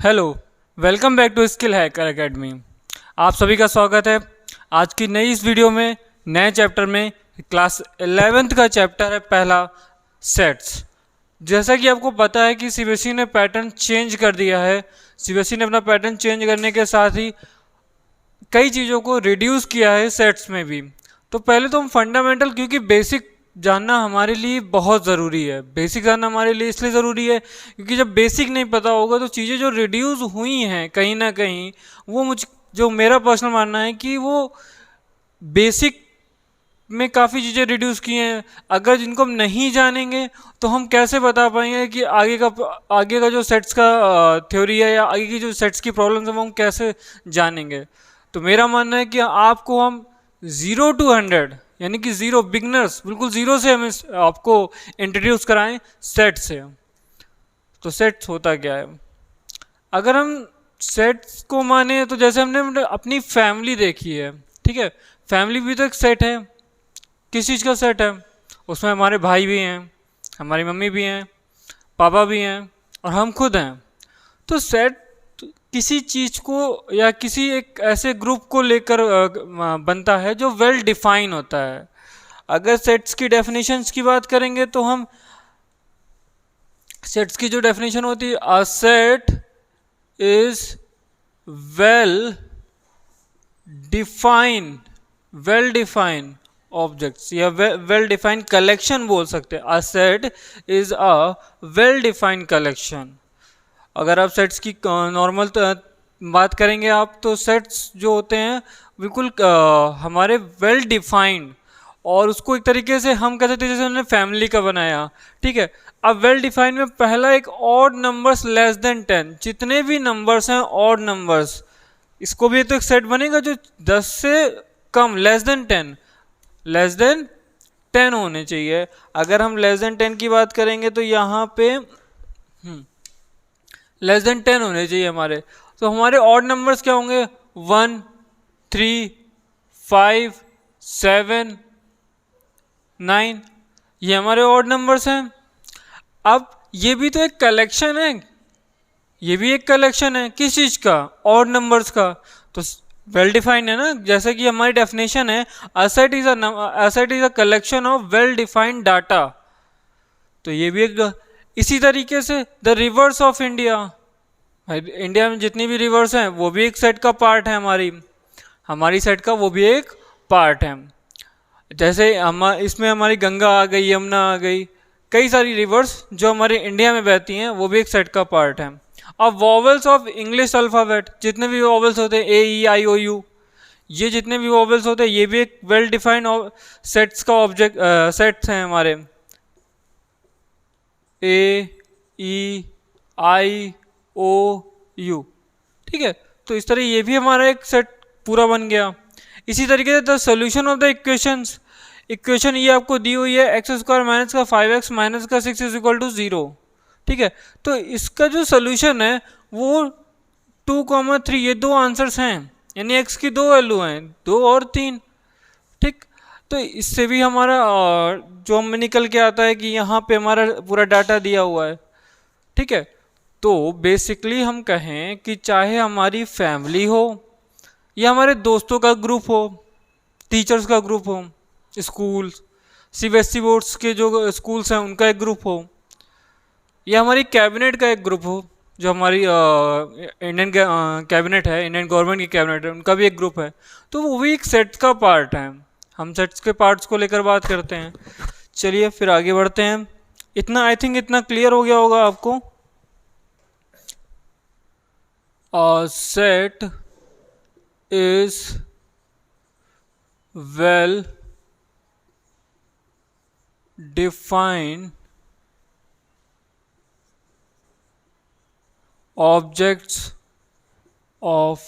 Hello, welcome back to skill hacker academy. आप सभी का स्वागत है। आज की नई इस वीडियो में नए चैप्टर में क्लास 11th का चैप्टर है पहला, सेट्स। जैसा कि आपको पता है कि सीबीएसई ने पैटर्न चेंज कर दिया है। सीबीएसई ने अपना पैटर्न चेंज करने के साथ ही कई चीज़ों को रिड्यूस किया है सेट्स में भी। तो पहले तो हम फंडामेंटल, क्योंकि बेसिक जानना हमारे लिए बहुत ज़रूरी है। बेसिक जानना हमारे लिए इसलिए ज़रूरी है क्योंकि जब बेसिक नहीं पता होगा तो चीज़ें जो रिड्यूस हुई हैं कहीं ना कहीं, वो जो मेरा पर्सनल मानना है कि वो बेसिक में काफ़ी चीज़ें रिड्यूस की हैं। अगर जिनको हम नहीं जानेंगे तो हम कैसे बता पाएंगे कि आगे का जो सेट्स का थ्योरी है या आगे की जो सेट्स की प्रॉब्लम्स है वो हम कैसे जानेंगे। तो मेरा मानना है कि आपको हम 0 to 100 यानी कि ज़ीरो, बिगनर्स, बिल्कुल ज़ीरो से हम आपको इंट्रोड्यूस कराएं सेट से। तो सेट्स होता क्या है? अगर हम सेट्स को माने तो जैसे हमने अपनी फैमिली देखी है, ठीक है, फैमिली भी तो एक सेट है। किस चीज़ का सेट है? उसमें हमारे भाई भी हैं, हमारी मम्मी भी हैं, पापा भी हैं और हम खुद हैं। तो सेट किसी चीज़ को या किसी एक ऐसे ग्रुप को लेकर बनता है जो वेल डिफाइन होता है। अगर सेट्स की डेफिनेशंस की बात करेंगे तो हम सेट्स की जो डेफिनेशन होती है, a set is well define objects या वेल डिफाइंड कलेक्शन बोल सकते हैं। A set is a well defined collection. अगर आप सेट्स की नॉर्मल बात करेंगे आप, तो सेट्स जो होते हैं बिल्कुल हमारे वेल डिफाइंड, और उसको एक तरीके से हम कह सकते हैं जैसे हमने फैमिली का बनाया, ठीक है। अब वेल डिफाइंड में पहला एक ऑड नंबर्स लेस देन 10, जितने भी नंबर्स हैं ऑड नंबर्स, इसको भी तो एक सेट बनेगा जो 10 से कम, लेस देन 10 होने चाहिए। अगर हम लेस देन 10 की बात करेंगे तो यहाँ पे लेस देन 10 होने चाहिए हमारे। तो हमारे ऑड नंबर्स क्या होंगे? 1, 3, 5, 7, 9, ये हमारे ऑड नंबर्स हैं। अब ये भी तो एक कलेक्शन है, ये भी एक कलेक्शन है किस चीज़ का? ऑड नंबर्स का। तो वेल डिफाइंड है ना, जैसे कि हमारी डेफिनेशन है, a set is a collection of well defined data. तो ये भी एक, इसी तरीके से the reverse of India, India में जितनी भी रिवर्स हैं वो भी एक सेट का पार्ट है, हमारी सेट का वो भी एक पार्ट है। जैसे इसमें हमारी गंगा आ गई, यमुना आ गई, कई सारी रिवर्स जो हमारे इंडिया में बहती हैं वो भी एक सेट का पार्ट है। अब वॉवल्स ऑफ इंग्लिश अल्फ़ाबेट, जितने भी वॉवल्स होते हैं AEIOU, ये जितने भी वॉवल्स होते हैं ये भी एक वेल डिफाइंड सेट्स का सेट्स हैं हमारे। AEIOU, ठीक है। तो इस तरह ये भी हमारा एक सेट पूरा बन गया। इसी तरीके से the solution of the equation ये आपको दी हुई है, x² माइनस का 5x माइनस का 6 इज इक्वल टू 0, ठीक है। तो इसका जो सोल्यूशन है वो 2, 3, ये दो आंसर्स हैं, यानी x की दो वैल्यू हैं, 2 और 3, ठीक। तो इससे भी हमारा जो हमें निकल के आता है कि यहाँ पे हमारा पूरा डाटा दिया हुआ है, ठीक है। तो बेसिकली हम कहें कि चाहे हमारी फैमिली हो या हमारे दोस्तों का ग्रुप हो, टीचर्स का ग्रुप हो, स्कूल, सीबीएसई बोर्ड्स के जो स्कूल्स हैं उनका एक ग्रुप हो, या हमारी कैबिनेट का एक ग्रुप हो, जो हमारी इंडियन कैबिनेट है, इंडियन गवर्नमेंट की कैबिनेट है, उनका भी एक ग्रुप है। तो वो भी एक सेट का पार्ट है। हम सेट्स के पार्ट्स को लेकर बात करते हैं। चलिए फिर आगे बढ़ते हैं। इतना आई थिंक इतना क्लियर हो गया होगा आपको। Set is well defined objects of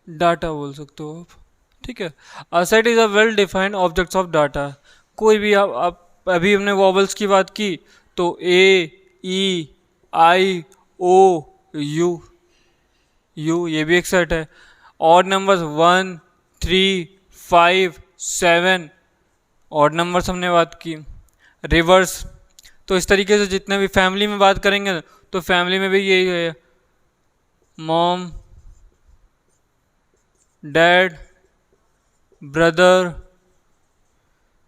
data बोल सकते हो आप, ठीक है। A set is a well defined objects of data. कोई भी आप अभी हमने वॉवल्स की बात की तो AEIOU, ये भी एक सेट है। ऑड नंबर्स 1, 3, 5, 7, ऑड नंबर्स हमने बात की। रिवर्स तो इस तरीके से जितने भी फैमिली में बात करेंगे तो फैमिली में भी यही है, मॉम, डैड, ब्रदर,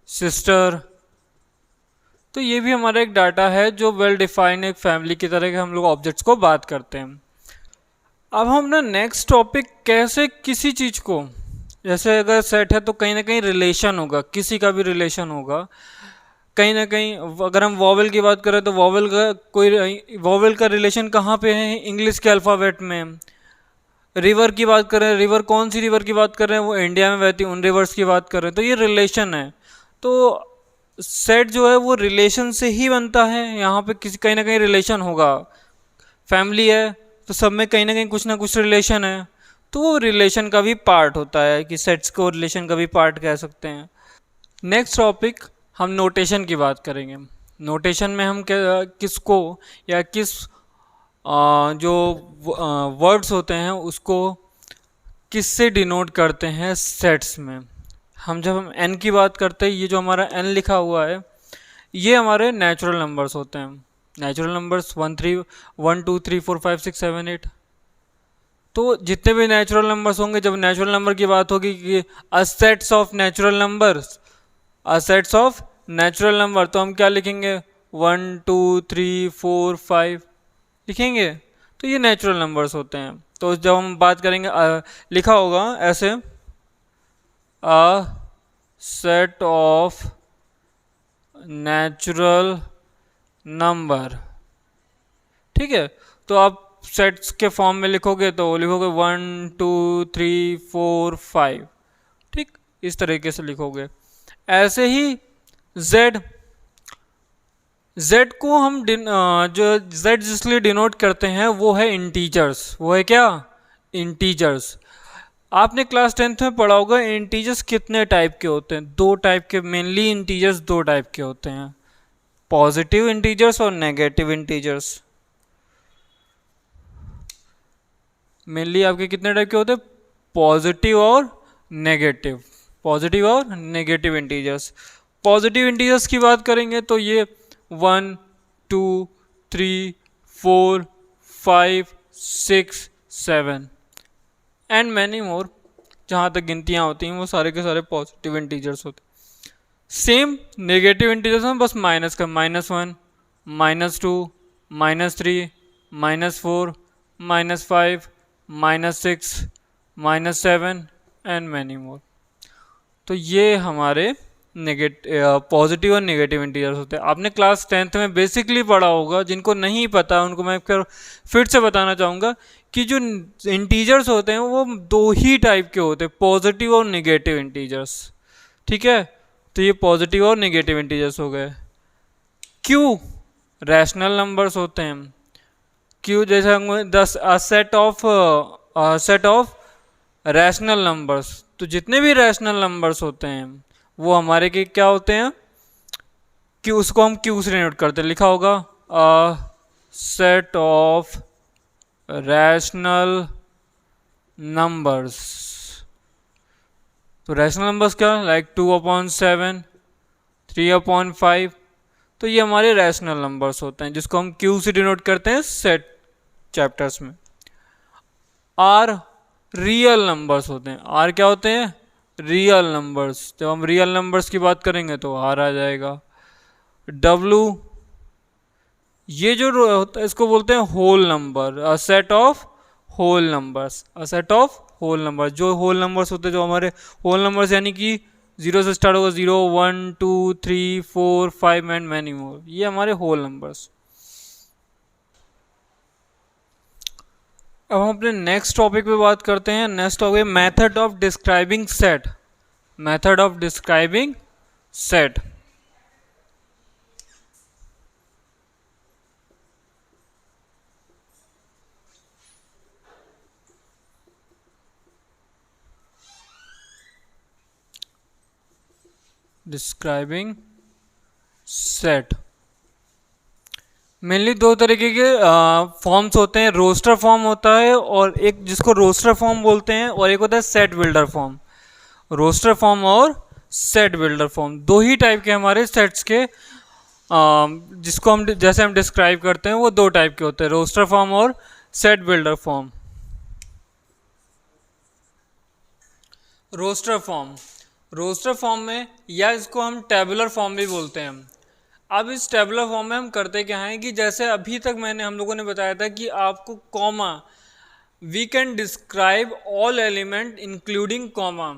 सिस्टर। तो ये भी हमारा एक डाटा है जो वेल डिफाइंड एक फैमिली की तरह के हम लोग ऑब्जेक्ट्स को बात करते हैं। अब हम ना नेक्स्ट टॉपिक, कैसे किसी चीज़ को, जैसे अगर सेट है तो कहीं ना कहीं रिलेशन होगा, किसी का भी रिलेशन होगा कहीं ना कहीं। अगर हम वॉवेल की बात करें तो वॉवेल का रिलेशन कहाँ पे है, इंग्लिश के अल्फ़ाबेट में। रिवर की बात करें, रिवर कौन सी रिवर की बात कर रहे हैं, वो इंडिया में बहती उन रिवर्स की बात कर रहे हैं, तो ये रिलेशन है। तो सेट जो है वो रिलेशन से ही बनता है, यहाँ पे किसी कहीं ना कहीं रिलेशन होगा। फैमिली है तो सब में कहीं ना कुछ रिलेशन है, तो वो रिलेशन का भी पार्ट होता है, कि सेट्स को रिलेशन का भी पार्ट कह सकते हैं। नेक्स्ट टॉपिक हम नोटेशन की बात करेंगे। नोटेशन में हम किसको या किस जो वर्ड्स होते हैं उसको किससे डिनोट करते हैं सेट्स में। जब हम n की बात करते हैं, ये जो हमारा n लिखा हुआ है ये हमारे नेचुरल नंबर्स होते हैं। Natural numbers 1 2 3 4 5 6 7 8। तो जितने भी नेचुरल नंबर्स होंगे, जब नेचुरल नंबर की बात होगी कि a sets of natural numbers, a sets of natural number, तो हम क्या लिखेंगे 1 2 3 4 5 लिखेंगे। तो ये नेचुरल नंबर्स होते हैं। तो जब हम बात करेंगे लिखा होगा ऐसे, अ सेट ऑफ नेचुरल नंबर, ठीक है। तो आप सेट्स के फॉर्म में लिखोगे तो लिखोगे 1 2 3 4 5, ठीक, इस तरीके से लिखोगे। ऐसे ही z को हम जो z जिसलिए डिनोट करते हैं वो है इंटीजर्स। वो है क्या, इंटीजर्स। आपने क्लास 10th में पढ़ा होगा इंटीजर्स कितने टाइप के होते हैं, 2 टाइप के, मेनली इंटीजर्स 2 टाइप के होते हैं, पॉजिटिव इंटीजर्स और नेगेटिव इंटीजर्स। मेनली आपके कितने टाइप के होते हैं, पॉजिटिव और नेगेटिव, पॉजिटिव और नेगेटिव इंटीजर्स। पॉजिटिव इंटीजर्स की बात करेंगे तो ये 1 2 3 4 5 6 7 एंड मैनी मोर, जहाँ तक गिनतियाँ होती हैं वो सारे के सारे पॉजिटिव इंटीजर्स होते हैं। सेम नेगेटिव इंटीजर्स में बस माइनस का, -1 -2 -3 -4 -5 -6 -7 एंड मैनी मोर। तो ये हमारे पॉजिटिव और नेगेटिव इंटीजर्स होते हैं। आपने क्लास 10th में बेसिकली पढ़ा होगा, जिनको नहीं पता उनको मैं फिर से बताना चाहूँगा कि जो इंटीजर्स होते हैं वो 2 ही टाइप के होते हैं, पॉजिटिव और नेगेटिव इंटीजर्स, ठीक है। तो ये पॉजिटिव और नेगेटिव इंटीजर्स हो गए। क्यू रैशनल नंबर्स होते हैं। क्यू जैसे हम सेट ऑफ रैशनल नंबर्स, तो जितने भी रैशनल नंबर्स होते हैं वो हमारे के क्या होते हैं, कि उसको हम क्यू से डिनोट करते हैं। लिखा होगा सेट ऑफ रैशनल नंबर्स। तो रैशनल नंबर्स क्या, लाइक 2/7 3/5, तो ये हमारे रैशनल नंबर्स होते हैं जिसको हम क्यू से डिनोट करते हैं सेट चैप्टर्स में। आर रियल नंबर्स होते हैं। आर क्या होते हैं, रियल नंबर्स। जब हम रियल नंबर्स की बात करेंगे तो आर आ जाएगा। डब्लू, ये जो होता है इसको बोलते हैं whole number, a set of whole numbers, a set of whole number. जो होल नंबर्स होते हैं, जो हमारे होल नंबर्स यानी कि 0 से स्टार्ट होगा, 0 1 2 3 4 5 एंड मैनी मोर, ये हमारे होल नंबर्स। अब हम अपने नेक्स्ट टॉपिक पे बात करते हैं। Next topic method of describing set. Method of describing set. Describing set mainly 2 तरीके के फॉर्म्स होते हैं। रोस्टर फॉर्म होता है और एक जिसको रोस्टर फॉर्म बोलते हैं, और एक होता है set builder form. Roster form और सेट बिल्डर फॉर्म 2 ही टाइप के हमारे सेट्स के जिसको हम जैसे हम डिस्क्राइब करते हैं वो दो टाइप के होते हैं, रोस्टर फॉर्म और set builder form. Roster form में, या इसको हम टेबुलर फॉर्म भी बोलते हैं। अब इस टेबुलर फॉर्म में हम करते क्या हैं कि जैसे अभी तक हम लोगों ने बताया था कि आपको comma, we can describe all element including comma,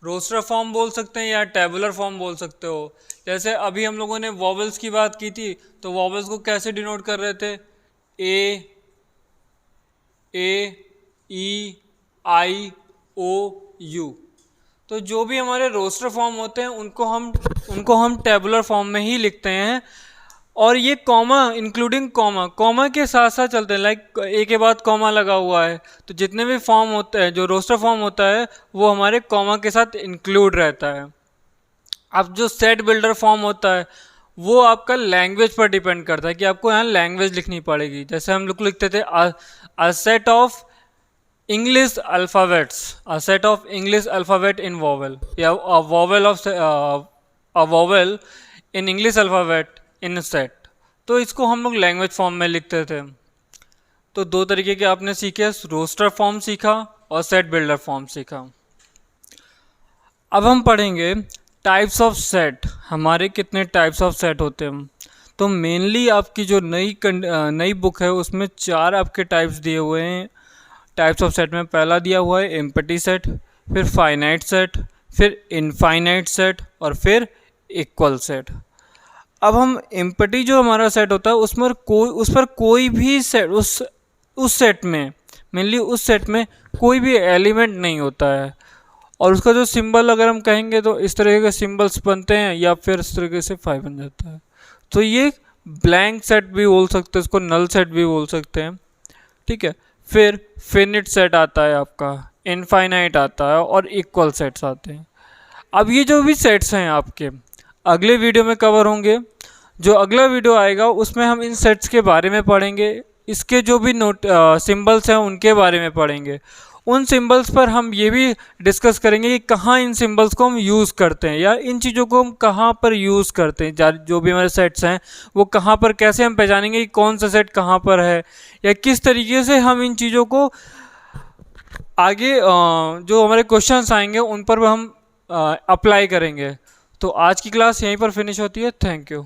roster form बोल सकते हैं या टेबुलर फॉर्म बोल सकते हो। जैसे अभी हम लोगों ने वॉवल्स की बात की थी, तो वॉवल्स को कैसे डिनोट कर रहे थे, ए ई आई ओ यू। तो जो भी हमारे रोस्टर फॉर्म होते हैं उनको हम टेबुलर फॉर्म में ही लिखते हैं। और ये कॉमा इंक्लूडिंग कॉमा के साथ साथ चलते हैं, लाइक ए के बाद कॉमा लगा हुआ है, तो जितने भी फॉर्म होते हैं, जो रोस्टर फॉर्म होता है वो हमारे कॉमा के साथ इंक्लूड रहता है। अब जो सेट बिल्डर फॉर्म होता है वो आपका लैंग्वेज पर डिपेंड करता है कि आपको यहाँ लैंग्वेज लिखनी पड़ेगी। जैसे हम लोग लिखते थे अ set of English alphabets, a set of English alphabet in vowel, या a vowel in English alphabet in a set। तो इसको हम लोग लैंग्वेज फॉर्म में लिखते थे। तो दो तरीके के आपने सीखे, रोस्टर फॉर्म सीखा और सेट बिल्डर फॉर्म सीखा। अब हम पढ़ेंगे टाइप्स ऑफ सेट, हमारे कितने टाइप्स ऑफ सेट होते हैं। तो मेनली आपकी जो नई बुक है उसमें 4 आपके टाइप्स दिए हुए हैं। टाइप्स ऑफ सेट में पहला दिया हुआ है एम्प्टी सेट, फिर फाइनाइट सेट, फिर इनफाइनाइट सेट और फिर इक्वल सेट। अब हम एम्प्टी जो हमारा सेट होता है उस पर कोई भी सेट, उस सेट में मेनली उस सेट में कोई भी एलिमेंट नहीं होता है। और उसका जो सिंबल अगर हम कहेंगे तो इस तरह के सिंबल्स बनते हैं या फिर इस तरीके से 5 बन जाता है। तो ये ब्लैंक सेट भी बोल सकते हैं, इसको नल सेट भी बोल सकते हैं, ठीक है। फिर फिनिट सेट आता है आपका, इनफाइनाइट आता है और इक्वल सेट्स आते हैं। अब ये जो भी सेट्स हैं आपके अगले वीडियो में कवर होंगे। जो अगला वीडियो आएगा उसमें हम इन सेट्स के बारे में पढ़ेंगे, इसके जो भी सिंबल्स हैं उनके बारे में पढ़ेंगे। उन सिंबल्स पर हम ये भी डिस्कस करेंगे कि कहाँ इन सिंबल्स को हम यूज़ करते हैं या इन चीज़ों को हम कहाँ पर यूज़ करते हैं। जो भी हमारे सेट्स हैं वो कहाँ पर, कैसे हम पहचानेंगे कि कौन सा सेट कहाँ पर है, या किस तरीके से हम इन चीज़ों को आगे जो हमारे क्वेश्चंस आएंगे उन पर हम अप्लाई करेंगे। तो आज की क्लास यहीं पर फिनिश होती है। Thank you.